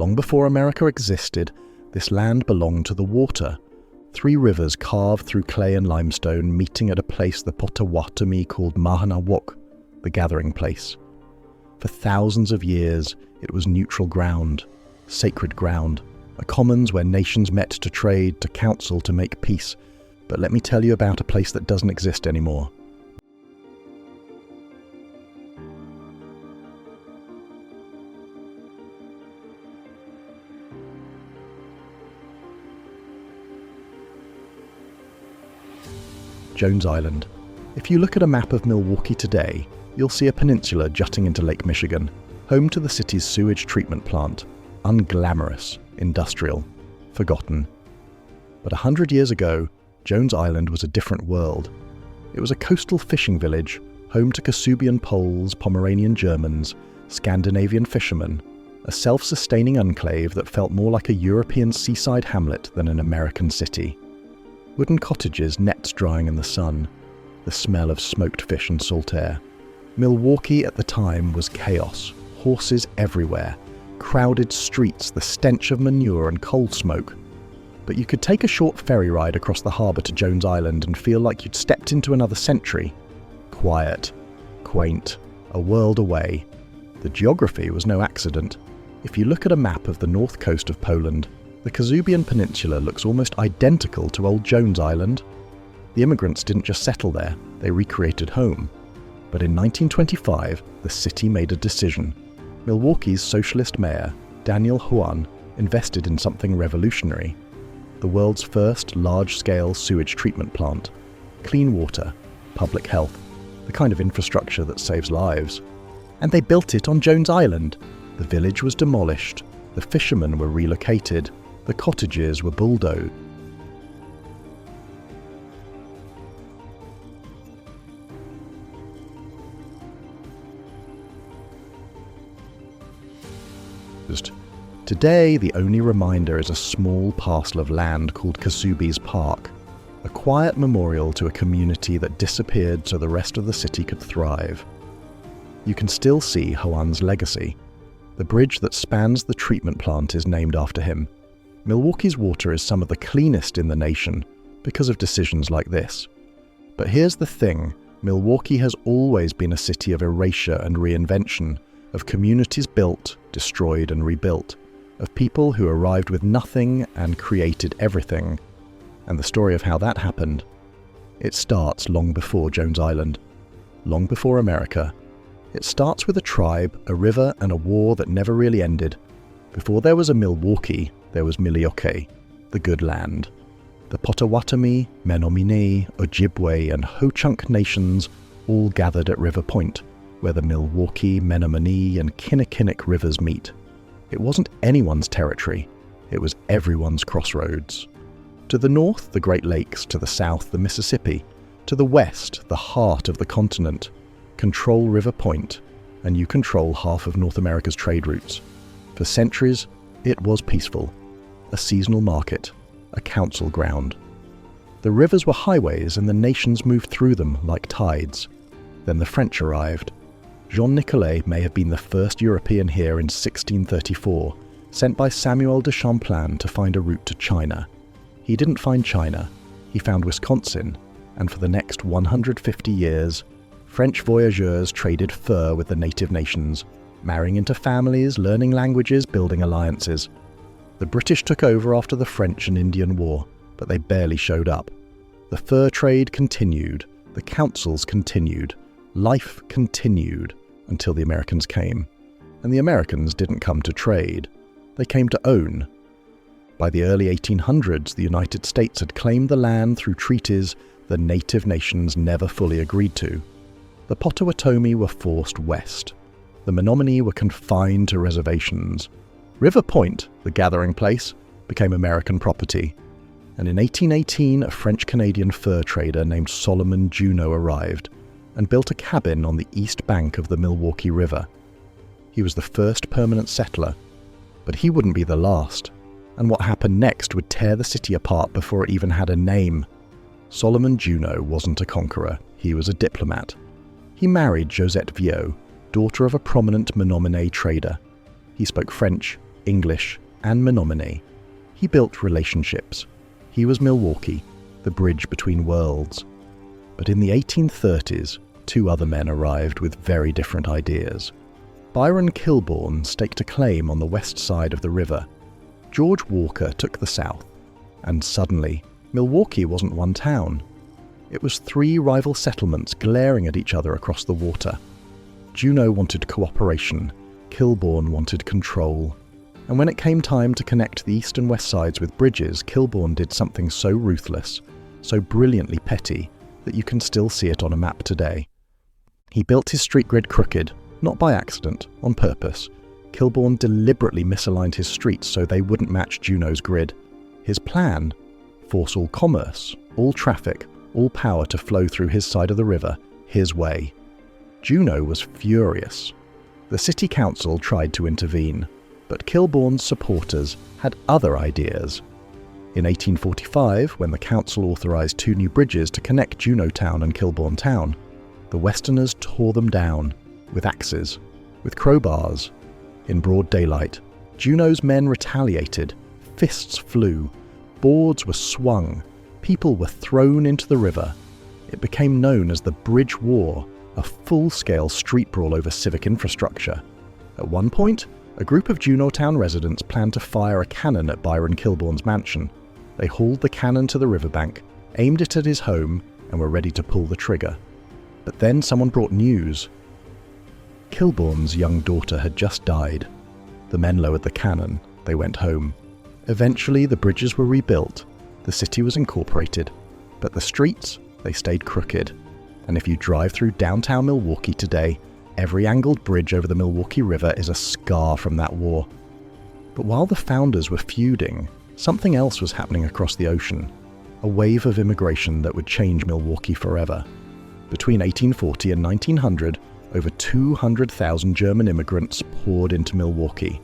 Long before America existed, this land belonged to the water. 3 rivers carved through clay and limestone, meeting at a place the Potawatomi called Mahanawok, the gathering place. For thousands of years, it was neutral ground, sacred ground, a commons where nations met to trade, to counsel, to make peace. But let me tell you about a place that doesn't exist anymore. Jones Island. If you look at a map of Milwaukee today, you'll see a peninsula jutting into Lake Michigan, home to the city's sewage treatment plant. Unglamorous, industrial, forgotten. But 100 years ago, Jones Island was a different world. It was a coastal fishing village, home to Kashubian Poles, Pomeranian Germans, Scandinavian fishermen, a self-sustaining enclave that felt more like a European seaside hamlet than an American city. Wooden cottages, nets drying in the sun, the smell of smoked fish and salt air. Milwaukee at the time was chaos, horses everywhere, crowded streets, the stench of manure and coal smoke. But you could take a short ferry ride across the harbour to Jones Island and feel like you'd stepped into another century. Quiet, quaint, a world away. The geography was no accident. If you look at a map of the north coast of Poland, the Kashubian Peninsula looks almost identical to old Jones Island. The immigrants didn't just settle there, they recreated home. But in 1925, the city made a decision. Milwaukee's socialist mayor, Daniel Huan, invested in something revolutionary. The world's first large-scale sewage treatment plant. Clean water, public health, the kind of infrastructure that saves lives. And they built it on Jones Island. The village was demolished, the fishermen were relocated, the cottages were bulldozed. Today, the only reminder is a small parcel of land called Kashubi's Park, a quiet memorial to a community that disappeared so the rest of the city could thrive. You can still see Huan's legacy. The bridge that spans the treatment plant is named after him. Milwaukee's water is some of the cleanest in the nation because of decisions like this. But here's the thing, Milwaukee has always been a city of erasure and reinvention, of communities built, destroyed and rebuilt, of people who arrived with nothing and created everything. And the story of how that happened, it starts long before Jones Island, long before America. It starts with a tribe, a river and a war that never really ended. Before there was a Milwaukee, there was Milwaukee, the good land. The Potawatomi, Menominee, Ojibwe and Ho-Chunk nations all gathered at River Point, where the Milwaukee, Menominee and Kinnickinnic rivers meet. It wasn't anyone's territory, it was everyone's crossroads. To the north, the Great Lakes, to the south, the Mississippi, to the west, the heart of the continent. Control River Point, and you control half of North America's trade routes. For centuries, it was peaceful, a seasonal market, a council ground. The rivers were highways and the nations moved through them like tides. Then the French arrived. Jean Nicolet may have been the first European here in 1634, sent by Samuel de Champlain to find a route to China. He didn't find China, he found Wisconsin, and for the next 150 years, French voyageurs traded fur with the native nations, marrying into families, learning languages, building alliances. The British took over after the French and Indian War, but they barely showed up. The fur trade continued, the councils continued, life continued, until the Americans came. And the Americans didn't come to trade, they came to own. By the early 1800s, the United States had claimed the land through treaties the native nations never fully agreed to. The Potawatomi were forced west. The Menominee were confined to reservations. River Point, the gathering place, became American property. And in 1818, a French-Canadian fur trader named Solomon Juneau arrived and built a cabin on the east bank of the Milwaukee River. He was the first permanent settler, but he wouldn't be the last. And what happened next would tear the city apart before it even had a name. Solomon Juneau wasn't a conqueror, he was a diplomat. He married Josette Viau, daughter of a prominent Menominee trader. He spoke French, English, and Menominee. He built relationships. He was Milwaukee, the bridge between worlds. But in the 1830s, two other men arrived with very different ideas. Byron Kilbourne staked a claim on the west side of the river. George Walker took the south. And suddenly, Milwaukee wasn't one town. It was three rival settlements glaring at each other across the water. Juneau wanted cooperation, Kilbourne wanted control. And when it came time to connect the east and west sides with bridges, Kilbourne did something so ruthless, so brilliantly petty, that you can still see it on a map today. He built his street grid crooked, not by accident, on purpose. Kilbourne deliberately misaligned his streets so they wouldn't match Juneau's grid. His plan? Force all commerce, all traffic, all power to flow through his side of the river, his way. Juneau was furious. The city council tried to intervene, but Kilbourne's supporters had other ideas. In 1845, when the council authorized two new bridges to connect Juneau Town and Kilbourne Town, the Westerners tore them down, with axes, with crowbars. In broad daylight, Juneau's men retaliated, fists flew, boards were swung, people were thrown into the river. It became known as the Bridge War, a full-scale street brawl over civic infrastructure. At one point, a group of Juneau Town residents planned to fire a cannon at Byron Kilbourne's mansion. They hauled the cannon to the riverbank, aimed it at his home, and were ready to pull the trigger. But then someone brought news. Kilbourne's young daughter had just died. The men lowered the cannon. They went home. Eventually, the bridges were rebuilt. The city was incorporated. But the streets, they stayed crooked. And if you drive through downtown Milwaukee today, every angled bridge over the Milwaukee River is a scar from that war. But while the founders were feuding, something else was happening across the ocean. A wave of immigration that would change Milwaukee forever. Between 1840 and 1900, over 200,000 German immigrants poured into Milwaukee.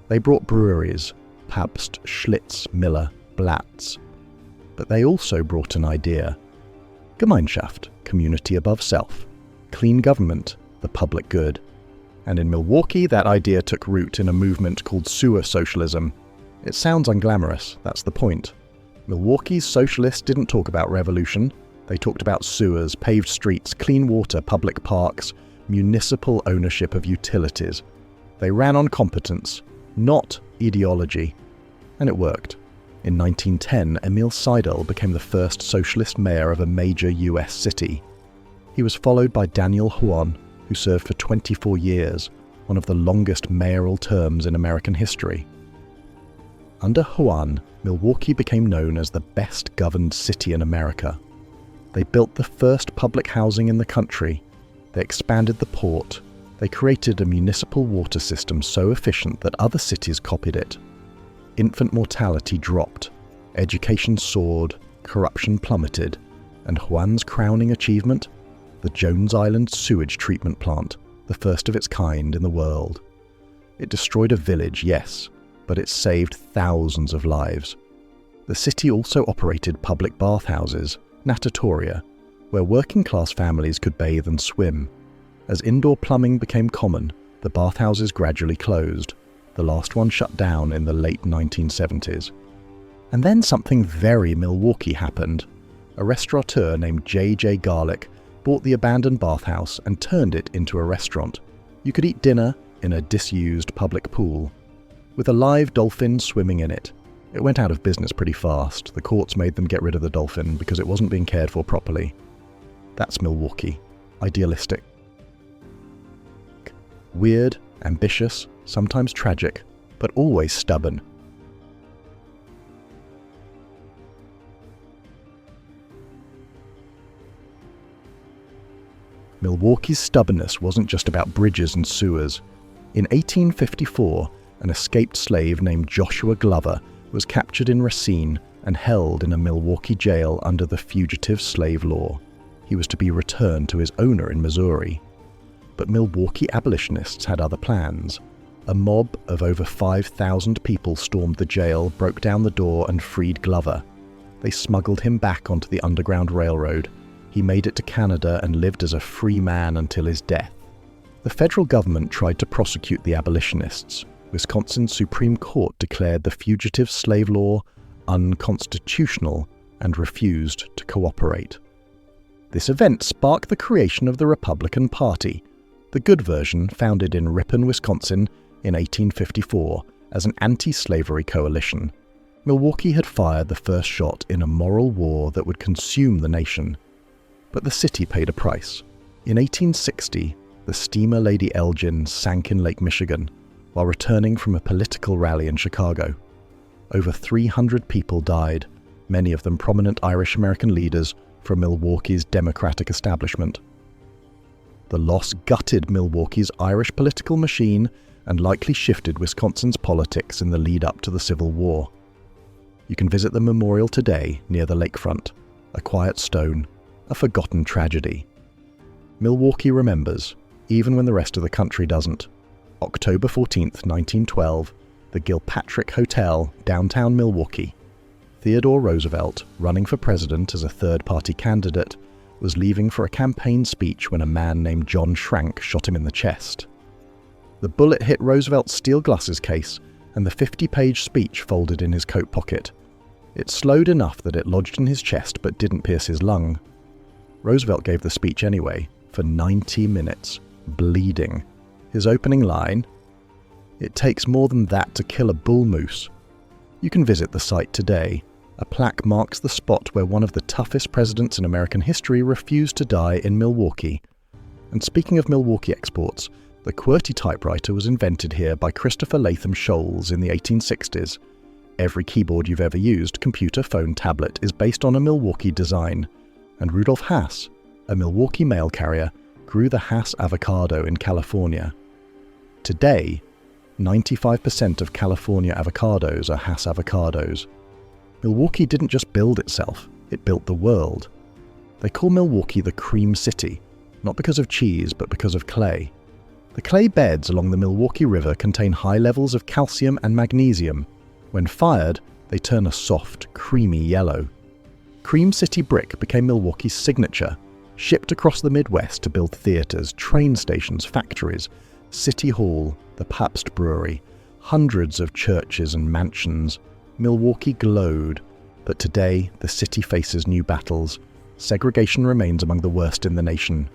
They brought breweries, Pabst, Schlitz, Miller, Blatz. But they also brought an idea. Gemeinschaft, community above self. Clean government, the public good. And in Milwaukee, that idea took root in a movement called sewer socialism. It sounds unglamorous, that's the point. Milwaukee's socialists didn't talk about revolution. They talked about sewers, paved streets, clean water, public parks, municipal ownership of utilities. They ran on competence, not ideology. And it worked. In 1910, Emil Seidel became the first socialist mayor of a major US city. He was followed by Daniel Huon, who served for 24 years, one of the longest mayoral terms in American history. Under Huon, Milwaukee became known as the best-governed city in America. They built the first public housing in the country. They expanded the port. They created a municipal water system so efficient that other cities copied it. Infant mortality dropped, education soared, corruption plummeted, and Juan's crowning achievement? The Jones Island sewage treatment plant, the first of its kind in the world. It destroyed a village, yes, but it saved thousands of lives. The city also operated public bathhouses, natatoria, where working-class families could bathe and swim. As indoor plumbing became common, the bathhouses gradually closed. The last one shut down in the late 1970s. And then something very Milwaukee happened. A restaurateur named J.J. Garlick bought the abandoned bathhouse and turned it into a restaurant. You could eat dinner in a disused public pool, with a live dolphin swimming in it. It went out of business pretty fast. The courts made them get rid of the dolphin because it wasn't being cared for properly. That's Milwaukee. Idealistic. Weird, ambitious, sometimes tragic, but always stubborn. Milwaukee's stubbornness wasn't just about bridges and sewers. In 1854, an escaped slave named Joshua Glover was captured in Racine and held in a Milwaukee jail under the fugitive slave law. He was to be returned to his owner in Missouri. But Milwaukee abolitionists had other plans. A mob of over 5,000 people stormed the jail, broke down the door, and freed Glover. They smuggled him back onto the Underground Railroad. He made it to Canada and lived as a free man until his death. The federal government tried to prosecute the abolitionists. Wisconsin's Supreme Court declared the fugitive slave law unconstitutional and refused to cooperate. This event sparked the creation of the Republican Party, the good version founded in Ripon, Wisconsin in 1854 as an anti-slavery coalition. Milwaukee had fired the first shot in a moral war that would consume the nation. But the city paid a price. In 1860, the steamer Lady Elgin sank in Lake Michigan while returning from a political rally in Chicago. Over 300 people died, many of them prominent Irish-American leaders from Milwaukee's Democratic establishment. The loss gutted Milwaukee's Irish political machine and likely shifted Wisconsin's politics in the lead-up to the Civil War. You can visit the memorial today near the lakefront, a quiet stone, a forgotten tragedy. Milwaukee remembers, even when the rest of the country doesn't. October 14th, 1912, the Gilpatrick Hotel, downtown Milwaukee. Theodore Roosevelt, running for president as a third-party candidate, was leaving for a campaign speech when a man named John Schrank shot him in the chest. The bullet hit Roosevelt's steel glasses case, and the 50-page speech folded in his coat pocket. It slowed enough that it lodged in his chest but didn't pierce his lung. Roosevelt gave the speech anyway, for 90 minutes, bleeding. His opening line, "It takes more than that to kill a bull moose." You can visit the site today. A plaque marks the spot where one of the toughest presidents in American history refused to die in Milwaukee. And speaking of Milwaukee exports, the QWERTY typewriter was invented here by Christopher Latham Scholes in the 1860s. Every keyboard you've ever used, computer, phone, tablet, is based on a Milwaukee design. And Rudolph Hass, a Milwaukee mail carrier, grew the Hass avocado in California. Today, 95% of California avocados are Hass avocados. Milwaukee didn't just build itself, it built the world. They call Milwaukee the Cream City, not because of cheese, but because of clay. The clay beds along the Milwaukee River contain high levels of calcium and magnesium. When fired, they turn a soft, creamy yellow. Cream City brick became Milwaukee's signature, shipped across the Midwest to build theaters, train stations, factories, City Hall, the Pabst Brewery, hundreds of churches and mansions. Milwaukee glowed, but today the city faces new battles. Segregation remains among the worst in the nation.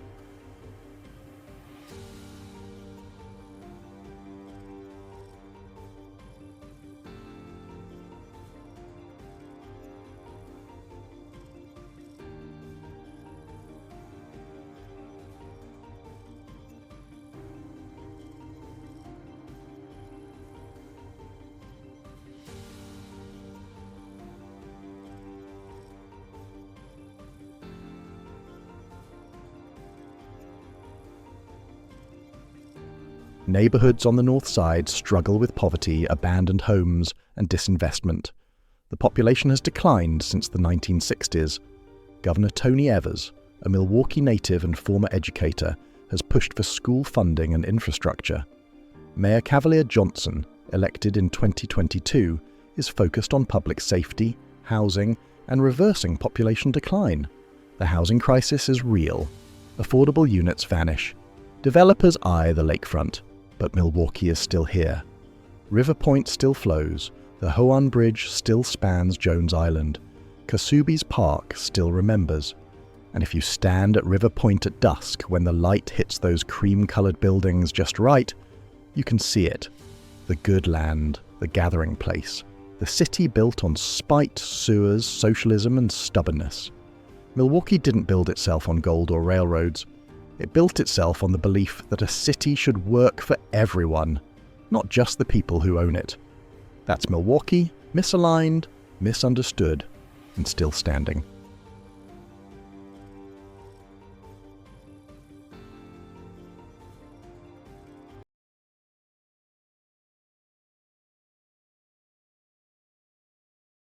Neighborhoods on the north side struggle with poverty, abandoned homes, and disinvestment. The population has declined since the 1960s. Governor Tony Evers, a Milwaukee native and former educator, has pushed for school funding and infrastructure. Mayor Cavalier Johnson, elected in 2022, is focused on public safety, housing, and reversing population decline. The housing crisis is real. Affordable units vanish. Developers eye the lakefront, but Milwaukee is still here. River Point still flows, the Hoan Bridge still spans Jones Island, Kasube's Park still remembers, and if you stand at River Point at dusk when the light hits those cream-colored buildings just right, you can see it. The good land, the gathering place, the city built on spite, sewers, socialism, and stubbornness. Milwaukee didn't build itself on gold or railroads. It built itself on the belief that a city should work for everyone, not just the people who own it. That's Milwaukee, misaligned, misunderstood, and still standing.